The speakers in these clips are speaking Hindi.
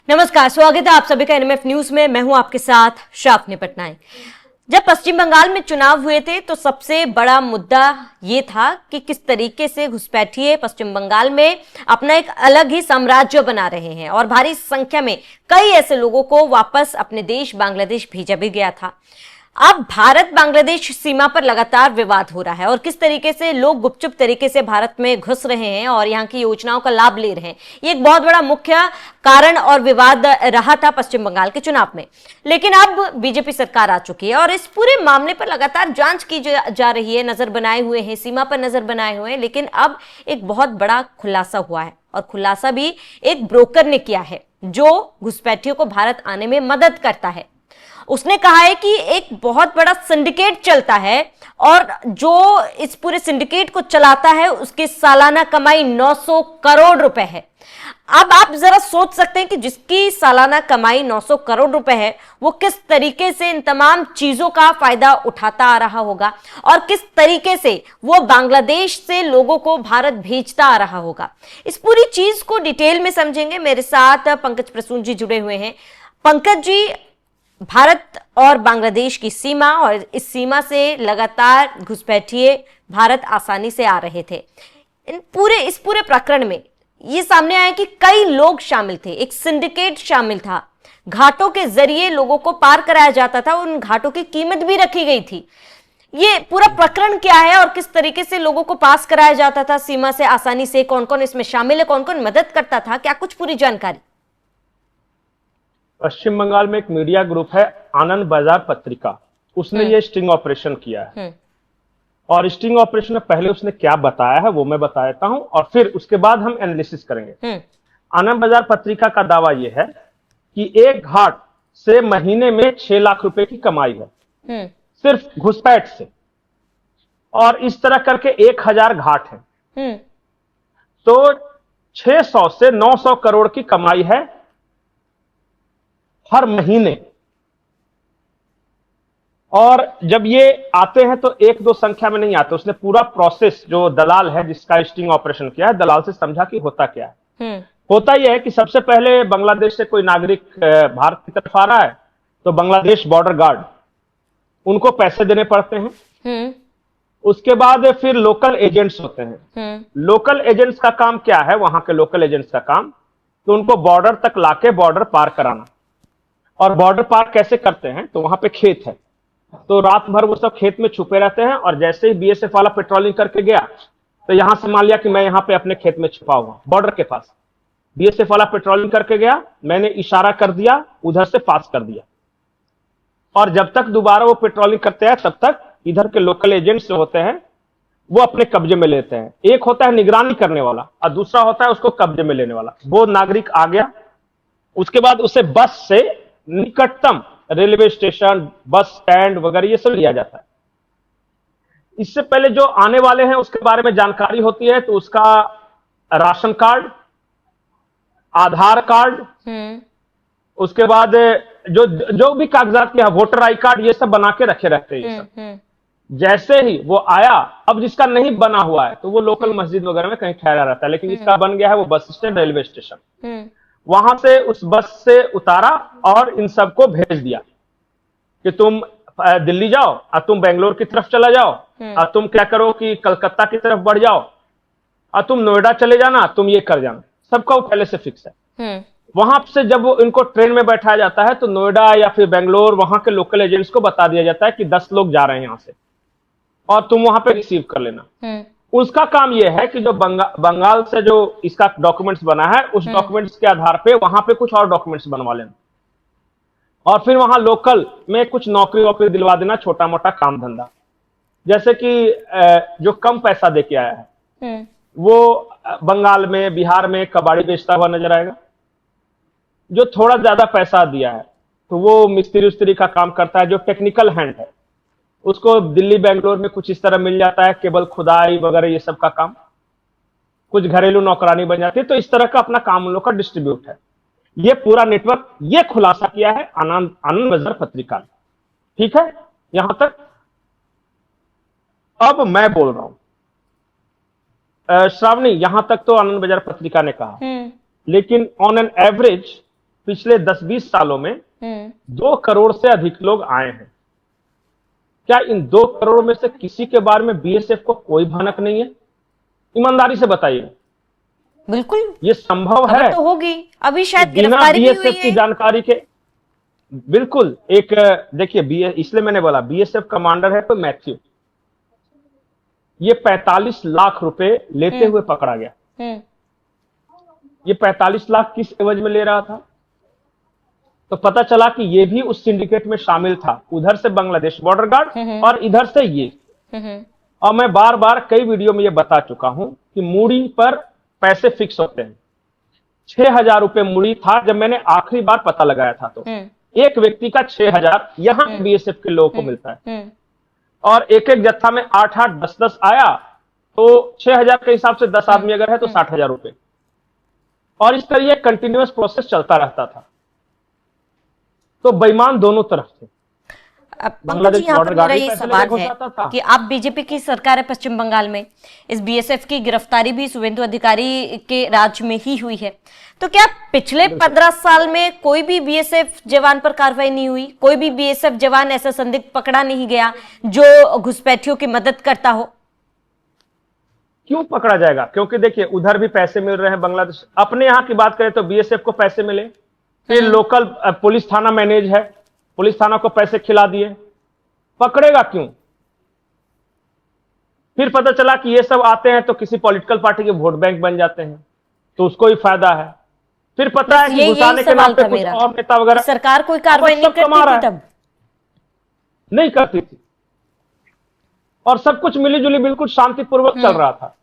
नमस्कार, स्वागत है आप सभी का एनएमएफ न्यूज में। मैं हूं आपके साथ श्रावणी पटनायक। जब पश्चिम बंगाल में चुनाव हुए थे तो सबसे बड़ा मुद्दा ये था कि किस तरीके से घुसपैठिए पश्चिम बंगाल में अपना एक अलग ही साम्राज्य बना रहे हैं और भारी संख्या में कई ऐसे लोगों को वापस अपने देश बांग्लादेश भेजा भी गया था। अब भारत बांग्लादेश सीमा पर लगातार विवाद हो रहा है और किस तरीके से लोग गुपचुप तरीके से भारत में घुस रहे हैं और यहाँ की योजनाओं का लाभ ले रहे हैं, ये एक बहुत बड़ा मुख्य कारण और विवाद रहा था पश्चिम बंगाल के चुनाव में। लेकिन अब बीजेपी सरकार आ चुकी है और इस पूरे मामले पर लगातार जांच की जा रही है। नजर बनाए हुए हैं, सीमा पर नजर बनाए हुए हैं, लेकिन अब एक बहुत बड़ा खुलासा हुआ है और खुलासा भी एक ब्रोकर ने किया है जो घुसपैठियों को भारत आने में मदद करता है। उसने कहा है कि एक बहुत बड़ा सिंडिकेट चलता है और जो इस पूरे सिंडिकेट को चलाता है उसकी सालाना कमाई 900 करोड़ रुपए है। अब आप जरा सोच सकते हैं कि जिसकी सालाना कमाई 900 करोड़ रुपए है वो किस तरीके से इन तमाम चीजों का फायदा उठाता आ रहा होगा और किस तरीके से वो बांग्लादेश से लोगों को भारत भेजता आ रहा होगा। इस पूरी चीज को डिटेल में समझेंगे। मेरे साथ पंकज प्रसून जी जुड़े हुए हैं। पंकज जी, भारत और बांग्लादेश की सीमा और इस सीमा से लगातार घुसपैठिए भारत आसानी से आ रहे थे। इस पूरे प्रकरण में ये सामने आया कि कई लोग शामिल थे, एक सिंडिकेट शामिल था। घाटों के जरिए लोगों को पार कराया जाता था, उन घाटों की कीमत भी रखी गई थी। ये पूरा प्रकरण क्या है और किस तरीके से लोगों को पास कराया जाता था सीमा से आसानी से? कौन कौन इसमें शामिल है, कौन कौन मदद करता था, क्या कुछ पूरी जानकारी? पश्चिम बंगाल में एक मीडिया ग्रुप है आनंद बाजार पत्रिका, उसने ये स्टिंग ऑपरेशन किया है। और स्टिंग ऑपरेशन में पहले उसने क्या बताया है वो मैं बता देता हूं और फिर उसके बाद हम एनालिसिस करेंगे। आनंद बाजार पत्रिका का दावा यह है कि एक घाट से महीने में 6 लाख रुपए की कमाई है, सिर्फ घुसपैठ से। और इस तरह करके 1000 घाट है, तो 600 से 900 करोड़ की कमाई है हर महीने। और जब ये आते हैं तो एक दो संख्या में नहीं आते, उसने पूरा प्रोसेस, जो दलाल है जिसका स्टिंग ऑपरेशन किया है, दलाल से समझा कि होता क्या है। होता यह है कि सबसे पहले बांग्लादेश से कोई नागरिक भारत की तरफ आ रहा है तो बांग्लादेश बॉर्डर गार्ड, उनको पैसे देने पड़ते हैं। उसके बाद फिर लोकल एजेंट्स होते हैं। लोकल एजेंट्स का काम क्या है? वहां के लोकल एजेंट्स का काम तो उनको बॉर्डर तक लाके बॉर्डर पार कराना। और बॉर्डर पार कैसे करते हैं? तो वहां पे खेत है, तो रात भर वो सब खेत में छुपे रहते हैं और जैसे ही बीएसएफ वाला पेट्रोलिंग करके गया तो यहां से मान लिया कि मैं यहां पे अपने खेत में छुपा हुआ बॉर्डर के पास, बीएसएफ वाला पेट्रोलिंग करके गया, मैंने इशारा कर दिया, उधर से पास कर दिया। और जब तक दोबारा वो पेट्रोलिंग करते हैं तब तक इधर के लोकल एजेंट्स जो होते हैं वो अपने कब्जे में लेते हैं। एक होता है निगरानी करने वाला और दूसरा होता है उसको कब्जे में लेने वाला। वो नागरिक आ गया, उसके बाद उसे बस से निकटतम रेलवे स्टेशन, बस स्टैंड वगैरह ये सब लिया जाता है। इससे पहले जो आने वाले हैं उसके बारे में जानकारी होती है, तो उसका राशन कार्ड, आधार कार्ड, उसके बाद जो भी कागजात के वोटर आई कार्ड, ये सब बना के रखे रहते हैं। ये सब जैसे ही वो आया, अब जिसका नहीं बना हुआ है तो वो लोकल मस्जिद वगैरह में कहीं ठहरा रहता है, लेकिन जिसका बन गया है वो बस स्टैंड, रेलवे स्टेशन, वहां से उस बस से उतारा और इन सबको भेज दिया कि तुम दिल्ली जाओ और तुम बेंगलोर की तरफ चला जाओ और तुम क्या करो कि कलकत्ता की तरफ बढ़ जाओ और तुम नोएडा चले जाना, तुम ये कर जाना। सबका वो पहले से फिक्स है। वहां से जब इनको ट्रेन में बैठाया जाता है तो नोएडा या फिर बेंगलोर वहां के लोकल एजेंट्स को बता दिया जाता है कि 10 लोग जा रहे हैं यहां से और तुम वहां पे रिसीव कर लेना। उसका काम यह है कि जो बंगाल से जो इसका डॉक्यूमेंट्स बना है उस डॉक्यूमेंट्स के आधार पे वहां पे कुछ और डॉक्यूमेंट्स बनवा लेना और फिर वहां लोकल में कुछ नौकरी वोकरी दिलवा देना, छोटा मोटा काम धंधा। जैसे कि जो कम पैसा दे के आया है वो बंगाल में, बिहार में कबाड़ी बेचता हुआ नजर आएगा। जो थोड़ा ज्यादा पैसा दिया है तो वो मिस्त्री उस्त्री का काम करता है, जो टेक्निकल हैंड है उसको दिल्ली बेंगलोर में कुछ इस तरह मिल जाता है, केबल खुदाई वगैरह ये सब का काम, कुछ घरेलू नौकरानी बन जाती है। तो इस तरह का अपना काम उन लोग का डिस्ट्रीब्यूट है। ये पूरा नेटवर्क, ये खुलासा किया है आनंद बाजार पत्रिका ने। ठीक है, यहां तक। अब मैं बोल रहा हूं श्रावणी, यहां तक तो आनंद बाजार पत्रिका ने कहा, लेकिन ऑन एन एवरेज पिछले 10-20 सालों में 2 करोड़ से अधिक लोग आए हैं। क्या इन 2 करोड़ में से किसी के बारे में बीएसएफ को कोई भनक नहीं है? ईमानदारी से बताइए। बिल्कुल ये संभव खबर है? तो होगी, अभी शायद बिना गिरफ्तारी भी हुई बीएसएफ की है। जानकारी के बिल्कुल एक देखिए, इसलिए मैंने बोला बीएसएफ कमांडर है तो मैथ्यू, ये 45 लाख रुपए लेते हुए पकड़ा गया। ये 45 लाख किस एवज में ले रहा था? तो पता चला कि ये भी उस सिंडिकेट में शामिल था, उधर से बांग्लादेश बॉर्डर गार्ड और इधर से ये। और मैं बार बार कई वीडियो में ये बता चुका हूं कि मूड़ी पर पैसे फिक्स होते हैं। 6,000 रुपए मूड़ी था जब मैंने आखिरी बार पता लगाया था, तो एक व्यक्ति का 6,000 यहां बीएसएफ के लोगों को मिलता है। और एक एक जत्था में 8-8, 10-10 आया, तो 6,000 के हिसाब से 10 आदमी अगर है तो 60,000 रुपए। और इस तरह कंटिन्यूअस प्रोसेस चलता रहता था। तो बेईमान दोनों तरफ थे। अब पंकज जी, यहाँ पर मेरा ये सवाल है कि आप बीजेपी की सरकार है पश्चिम बंगाल में, इस बीएसएफ की गिरफ्तारी भी शुभेंदु अधिकारी के राज्य में ही हुई है, तो क्या पिछले 15 साल में कोई भी बीएसएफ जवान पर कार्रवाई नहीं हुई? कोई भी बीएसएफ जवान ऐसा संदिग्ध पकड़ा नहीं गया जो घुसपैठियों की मदद करता हो? क्यों पकड़ा जाएगा? क्योंकि देखिए, उधर भी पैसे मिल रहे हैं। बांग्लादेश, अपने यहाँ की बात करें तो बीएसएफ को पैसे मिले, फिर लोकल पुलिस थाना मैनेज है, पुलिस थाना को पैसे खिला दिए, पकड़ेगा क्यों? फिर पता चला कि ये सब आते हैं तो किसी पॉलिटिकल पार्टी के वोट बैंक बन जाते हैं, तो उसको ही फायदा है। फिर पता है कि घुसाने के नाम पे कुछ और नेता वगैरह, सरकार कोई कार्रवाई नहीं करती थी तब? नहीं करती थी, और सब कुछ मिलीजुली बिल्कुल शांतिपूर्वक चल रहा था।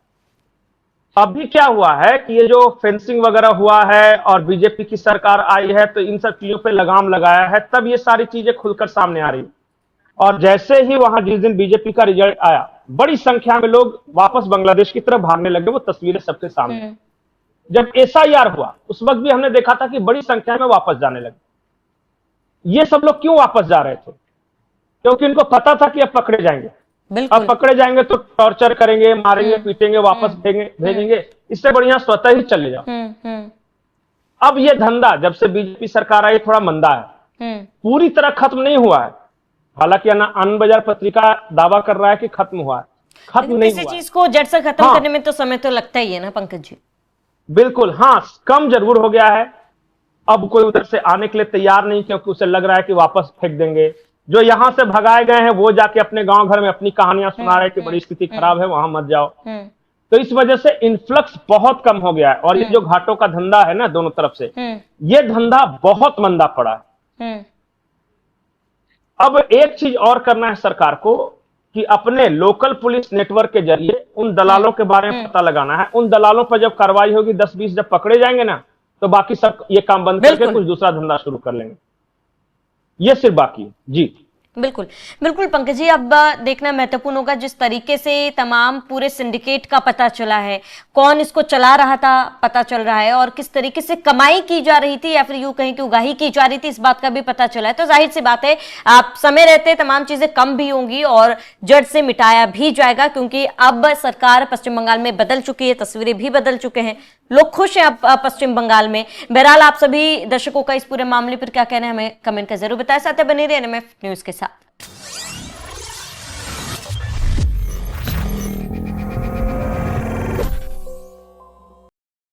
अभी क्या हुआ है कि ये जो फेंसिंग वगैरह हुआ है और बीजेपी की सरकार आई है, तो इन सब चीजों पे लगाम लगाया है, तब ये सारी चीजें खुलकर सामने आ रही। और जैसे ही वहां जिस दिन बीजेपी का रिजल्ट आया, बड़ी संख्या में लोग वापस बांग्लादेश की तरफ भागने लगे। वो तस्वीरें सबके सामने। जब एसआईआर हुआ उस वक्त भी हमने देखा था कि बड़ी संख्या में वापस जाने लगे। ये सब लोग क्यों वापस जा रहे थे? क्योंकि इनको पता था कि अब पकड़े जाएंगे। अब पकड़े जाएंगे तो टॉर्चर करेंगे, मारेंगे, पीटेंगे, वापस भेजेंगे। इससे बढ़िया स्वतः ही चले जाओ। अब ये धंधा जब से बीजेपी सरकार आई थोड़ा मंदा है, पूरी तरह खत्म नहीं हुआ है। हालांकि आनंद बाजार पत्रिका दावा कर रहा है कि खत्म हुआ है, खत्म नहीं हुआ। किसी चीज को जड़ से खत्म करने में तो समय तो लगता ही है ना पंकज जी? बिल्कुल, हाँ, कम जरूर हो गया है। अब कोई उधर से आने के लिए तैयार नहीं, क्योंकि उसे लग रहा है कि वापस फेंक देंगे। जो यहां से भगाए गए हैं वो जाके अपने गांव घर में अपनी कहानियां सुना रहे हैं कि बड़ी स्थिति खराब है, वहां मत जाओ। तो इस वजह से इन्फ्लक्स बहुत कम हो गया है। और ये जो घाटों का धंधा है ना दोनों तरफ से, ये धंधा बहुत मंदा पड़ा है। अब एक चीज और करना है सरकार को कि अपने लोकल पुलिस नेटवर्क के जरिए उन दलालों के बारे में पता लगाना है। उन दलालों पर जब कार्रवाई होगी, 10-20 जब पकड़े जाएंगे ना, तो बाकी सब ये काम बंद करके कुछ दूसरा धंधा शुरू कर लेंगे। ये सिर्फ बाकी है जी। बिल्कुल बिल्कुल पंकज जी, अब देखना महत्वपूर्ण होगा जिस तरीके से तमाम पूरे सिंडिकेट का पता चला है, कौन इसको चला रहा था पता चल रहा है, और किस तरीके से कमाई की जा रही थी या फिर यूं कहीं कि उगाही की जा रही थी, इस बात का भी पता चला है। तो जाहिर सी बात है आप समय रहते तमाम चीजें कम भी होंगी और जड़ से मिटाया भी जाएगा, क्योंकि अब सरकार पश्चिम बंगाल में बदल चुकी है, तस्वीरें भी बदल चुके हैं, लोग खुश हैं अब पश्चिम बंगाल में। बहरहाल आप सभी दर्शकों का इस पूरे मामले पर क्या कहना है हमें कमेंट कर जरूर बताएं। साथ ही बने रहिए एनएमएफ न्यूज के साथ।